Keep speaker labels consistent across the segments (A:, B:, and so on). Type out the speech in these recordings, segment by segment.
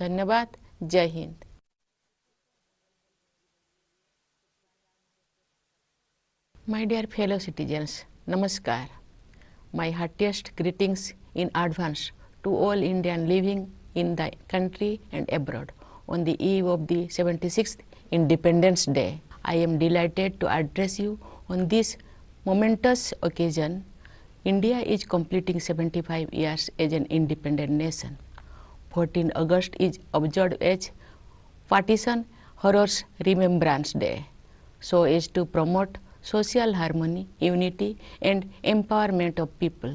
A: धन्यवाद. जय Hind. My dear fellow citizens, Namaskar. My heartiest greetings in advance to all Indians living in the country and abroad on the eve of the 76th Independence Day. I am delighted to address you on this momentous occasion. India is completing 75 years as an independent nation. 14 August is observed as Partition Horrors Remembrance Day, so as to promote social harmony, unity and empowerment of people.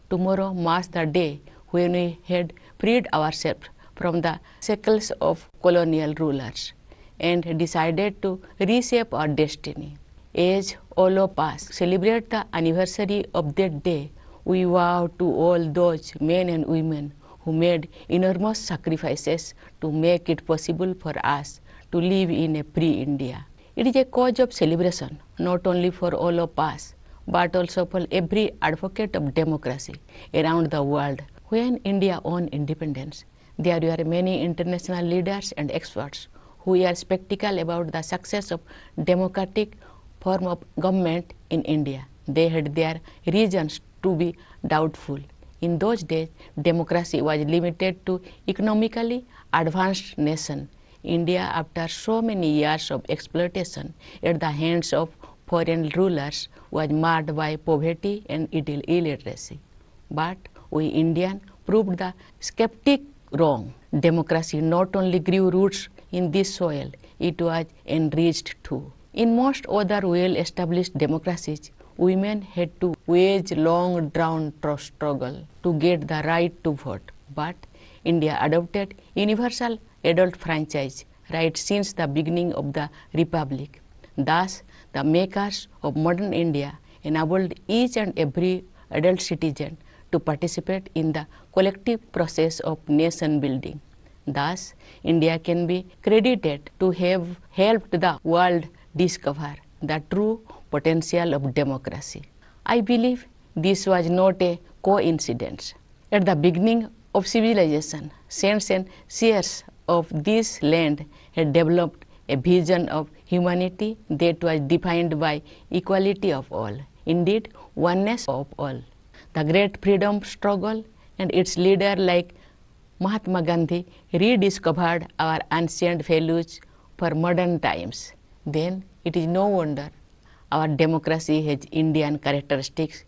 A: Tomorrow marks the day when we had freed ourselves from the shackles of colonial rulers and decided to reshape our destiny. As all of us celebrate the anniversary of that day, we vow to all those men and women who made enormous sacrifices to make it possible for us to live in a free India. It is a cause of celebration not only for all of us, but also for every advocate of democracy around the world. When India won independence, there were many international leaders and experts who were skeptical about the success of democratic form of government in India. They had their reasons to be doubtful. In those days, democracy was limited to economically advanced nations. India, after so many years of exploitation at the hands of foreign rulers, was marred by poverty and illiteracy. But we Indians proved the skeptic wrong. Democracy not only grew roots in this soil, it was enriched too. In most other well-established democracies, women had to wage long drawn struggle to get the right to vote. But India adopted universal adult franchise right since the beginning of the Republic. Thus, the makers of modern India enabled each and every adult citizen to participate in the collective process of nation building. Thus, India can be credited to have helped the world discover the true potential of democracy. I believe this was not a coincidence. At the beginning of civilization, saints and seers of this land had developed a vision of humanity that was defined by equality of all, indeed oneness of all. The great freedom struggle and its leader like Mahatma Gandhi rediscovered our ancient values for modern times. Then it is no wonder our democracy has Indian characteristics.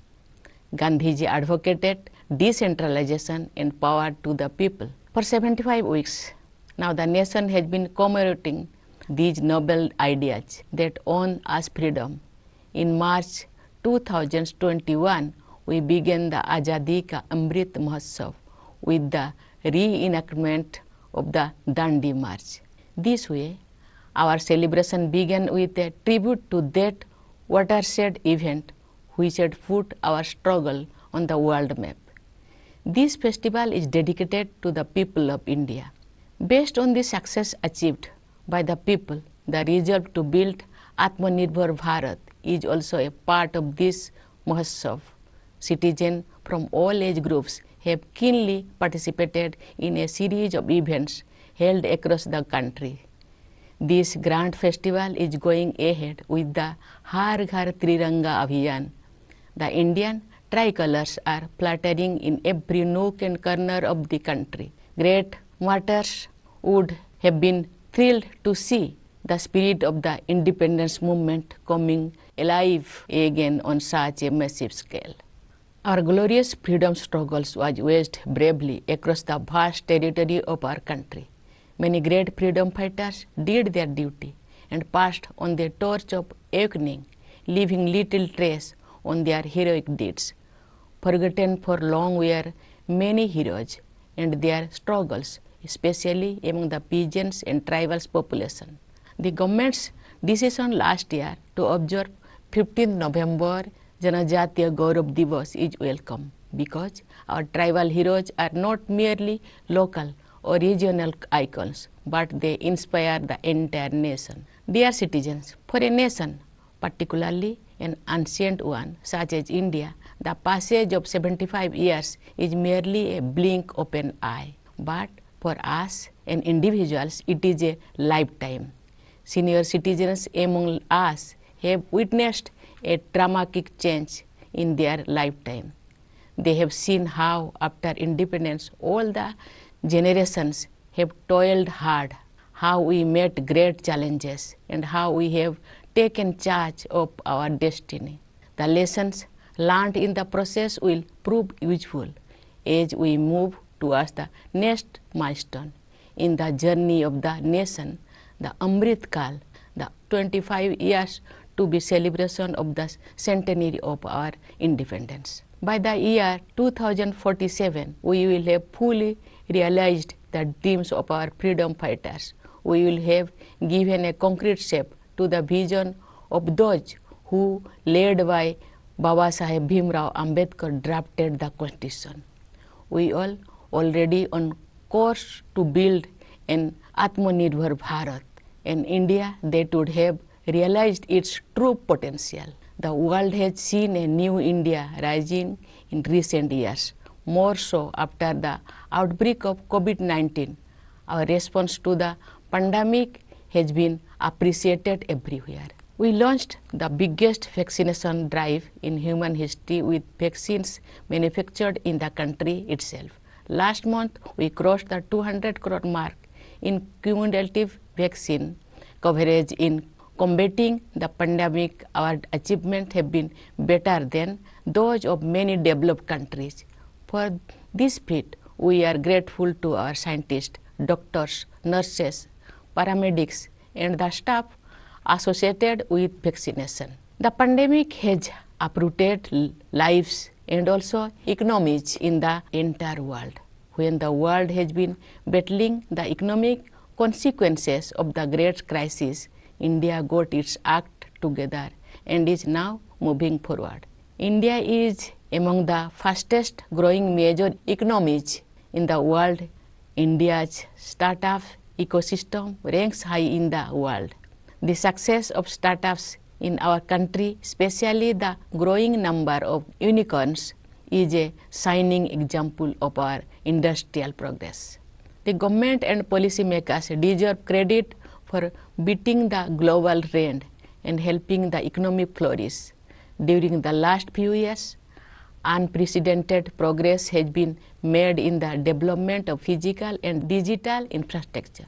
A: Gandhiji advocated decentralization and power to the people. For 75 weeks, now the nation has been commemorating these noble ideas that won us freedom. In March 2021, we began the Azadi Ka Amrit Mahotsav with the reenactment of the Dandi March. This way, our celebration began with a tribute to that watershed event which had put our struggle on the world map. This festival is dedicated to the people of India. Based on the success achieved by the people, the resolve to build Atmanirbhar Bharat is also a part of this Mahotsav. Citizens from all age groups have keenly participated in a series of events held across the country. This grand festival is going ahead with the Har Ghar Triranga Abhiyan. The Indian tricolors are fluttering in every nook and corner of the country. Great martyrs would have been thrilled to see the spirit of the independence movement coming alive again on such a massive scale. Our glorious freedom struggles was waged bravely across the vast territory of our country. Many great freedom fighters did their duty and passed on the torch of awakening, leaving little trace on their heroic deeds. Forgotten for long were many heroes and their struggles, especially among the peasants and tribal population. The government's decision last year to observe 15th November Janajatiya Gaurav Divas is welcome because our tribal heroes are not merely local or regional icons, but they inspire the entire nation. Dear citizens, for a nation, particularly an ancient one such as India, the passage of 75 years is merely a blink of an eye. But For us and individuals, it is a lifetime. Senior citizens among us have witnessed a dramatic change in their lifetime. They have seen how, after independence, all the generations have toiled hard, how we met great challenges, and how we have taken charge of our destiny. The lessons learned in the process will prove useful as we move towards the next milestone in the journey of the nation, the Amrit Kal, the 25 years to be celebration of the centenary of our independence. By the year 2047, we will have fully realized the dreams of our freedom fighters. We will have given a concrete shape to the vision of those who, led by Baba Saheb Bhimrao Ambedkar, drafted the Constitution. We all already on course to build an Atmanirbhar Bharat, an India that would have realized its true potential. The world has seen a new India rising in recent years, more so after the outbreak of COVID-19. Our response to the pandemic has been appreciated everywhere. We launched the biggest vaccination drive in human history with vaccines manufactured in the country itself. Last month, we crossed the 200 crore mark in cumulative vaccine coverage in combating the pandemic. Our achievements have been better than those of many developed countries. For this feat, we are grateful to our scientists, doctors, nurses, paramedics, and the staff associated with vaccination. The pandemic has uprooted lives and also economies in the entire world. When the world has been battling the economic consequences of the great crisis, India got its act together and is now moving forward. India is among the fastest growing major economies in the world. India's startup ecosystem ranks high in the world. The success of startups in our country, especially the growing number of unicorns, is a shining example of our industrial progress. The government and policymakers deserve credit for beating the global trend and helping the economy flourish. During the last few years, unprecedented progress has been made in the development of physical and digital infrastructure.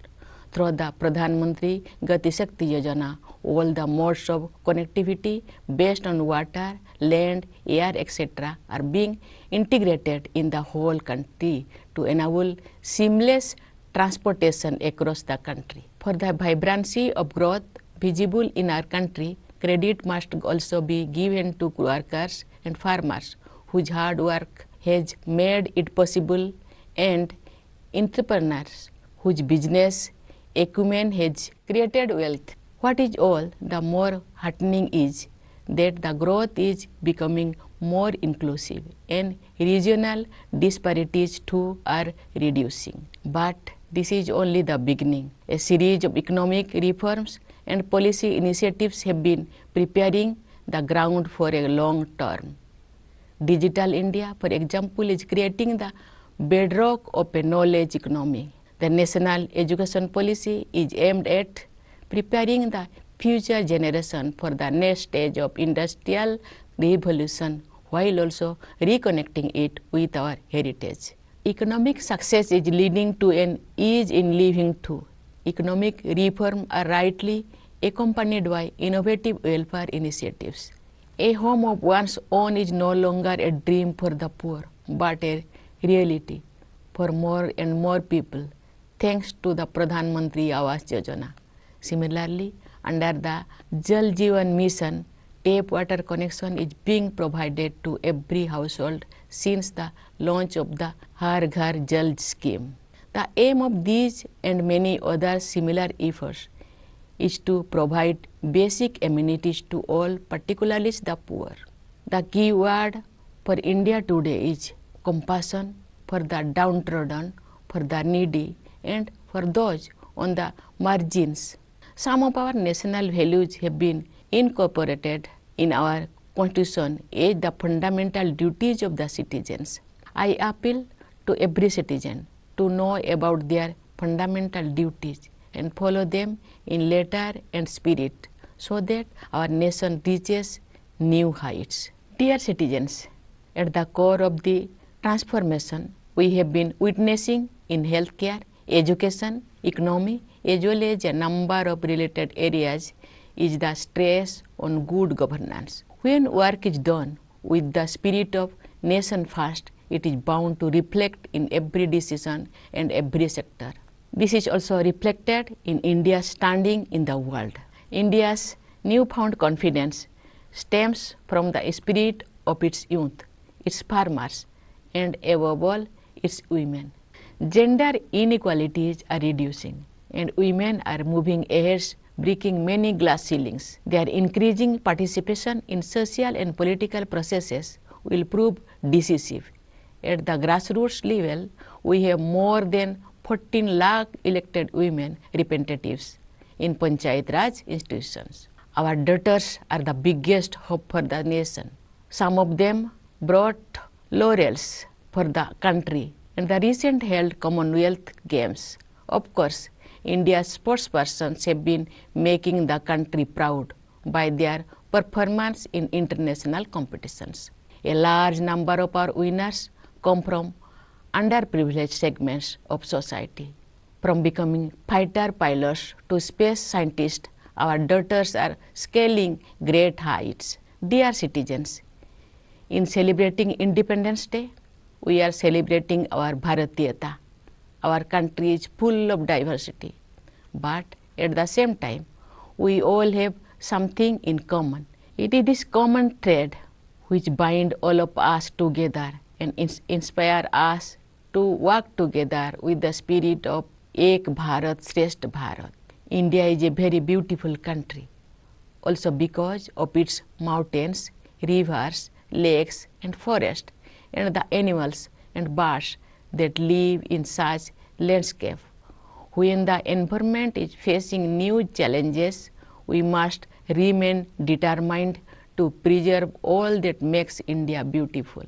A: Through the Parliamentary Gati Shakti Yojana, all the modes of connectivity based on water, land, air, etc. are being integrated in the whole country to enable seamless transportation across the country. For the vibrancy of growth visible in our country, credit must also be given to workers and farmers whose hard work has made it possible, and entrepreneurs whose business acumen has created wealth. What is all the more heartening is that the growth is becoming more inclusive and regional disparities too are reducing. But this is only the beginning. A series of economic reforms and policy initiatives have been preparing the ground for a long term. Digital India, for example, is creating the bedrock of a knowledge economy. The national education policy is aimed at preparing the future generation for the next stage of industrial revolution while also reconnecting it with our heritage. Economic success is leading to an ease in living too. Economic reform are rightly accompanied by innovative welfare initiatives. A home of one's own is no longer a dream for the poor, but a reality for more and more people, thanks to the Pradhan Mantri Awas Yojana. Similarly, under the Jal Jeevan Mission, tap water connection is being provided to every household since the launch of the Har Ghar Jal scheme. The aim of these and many other similar efforts is to provide basic amenities to all, particularly the poor. The key word for India today is compassion for the downtrodden, for the needy, and for those on the margins. Some of our national values have been incorporated in our Constitution as the fundamental duties of the citizens. I appeal to every citizen to know about their fundamental duties and follow them in letter and spirit so that our nation reaches new heights. Dear citizens, at the core of the transformation we have been witnessing in healthcare, education, economy, as well as a number of related areas is the stress on good governance. When work is done with the spirit of nation first, it is bound to reflect in every decision and every sector. This is also reflected in India's standing in the world. India's newfound confidence stems from the spirit of its youth, its farmers, and above all, its women. Gender inequalities are reducing, and women are moving ahead, breaking many glass ceilings. Their increasing participation in social and political processes will prove decisive. At the grassroots level, we have more than 14 lakh elected women representatives in Panchayat Raj institutions. Our daughters are the biggest hope for the nation. Some of them brought laurels for the country in the recent held Commonwealth Games. Of course, India's sportspersons have been making the country proud by their performance in international competitions. A large number of our winners come from underprivileged segments of society. From becoming fighter pilots to space scientists, our daughters are scaling great heights. Dear citizens, in celebrating Independence Day, we are celebrating our Bharatiyata. Our country is full of diversity, but at the same time, we all have something in common. It is this common thread which binds all of us together and inspire us to work together with the spirit of Ek Bharat Shrestha Bharat. India is a very beautiful country, also because of its mountains, rivers, lakes and forests, and the animals and birds that live in such landscape. When the environment is facing new challenges, we must remain determined to preserve all that makes India beautiful.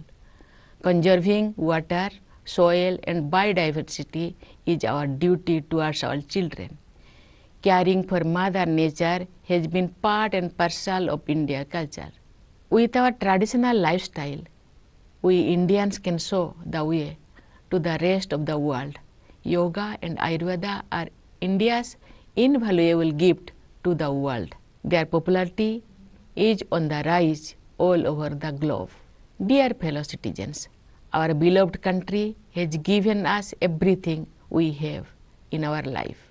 A: Conserving water, soil and biodiversity is our duty towards our children. Caring for Mother Nature has been part and parcel of Indian culture. With our traditional lifestyle, we Indians can show the way to the rest of the world. Yoga and Ayurveda are India's invaluable gift to the world. Their popularity is on the rise all over the globe. Dear fellow citizens, our beloved country has given us everything we have in our life.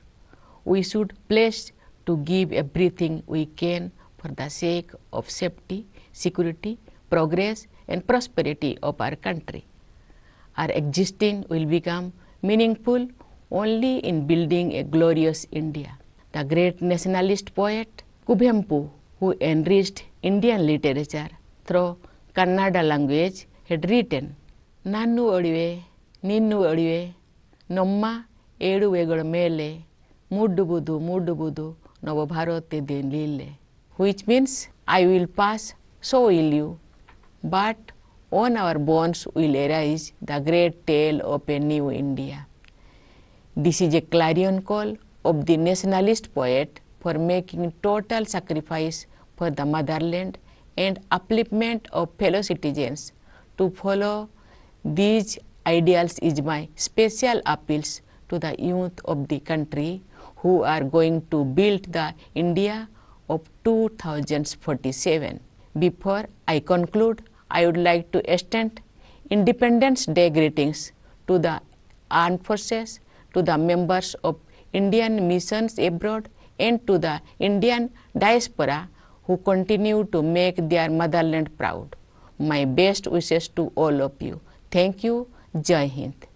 A: We should pledge to give everything we can for the sake of safety, security, progress and prosperity of our country. Our existence will become meaningful only in building a glorious India. The great nationalist poet Kubhempu, who enriched Indian literature through Kannada language, had written, Nannu Odive, Ninnu Odive, Nomma Edu Vegada Mele, Muddubudu, Nava Bharate de Lille, which means, I will pass, so will you, but on our bones will arise the great tale of a new India. This is a clarion call of the nationalist poet for making total sacrifice for the motherland and upliftment of fellow citizens. To follow these ideals is my special appeals to the youth of the country who are going to build the India of 2047. Before I conclude, I would like to extend Independence Day greetings to the armed forces, to the members of Indian missions abroad, and to the Indian diaspora who continue to make their motherland proud. My best wishes to all of you. Thank you. Jai Hind.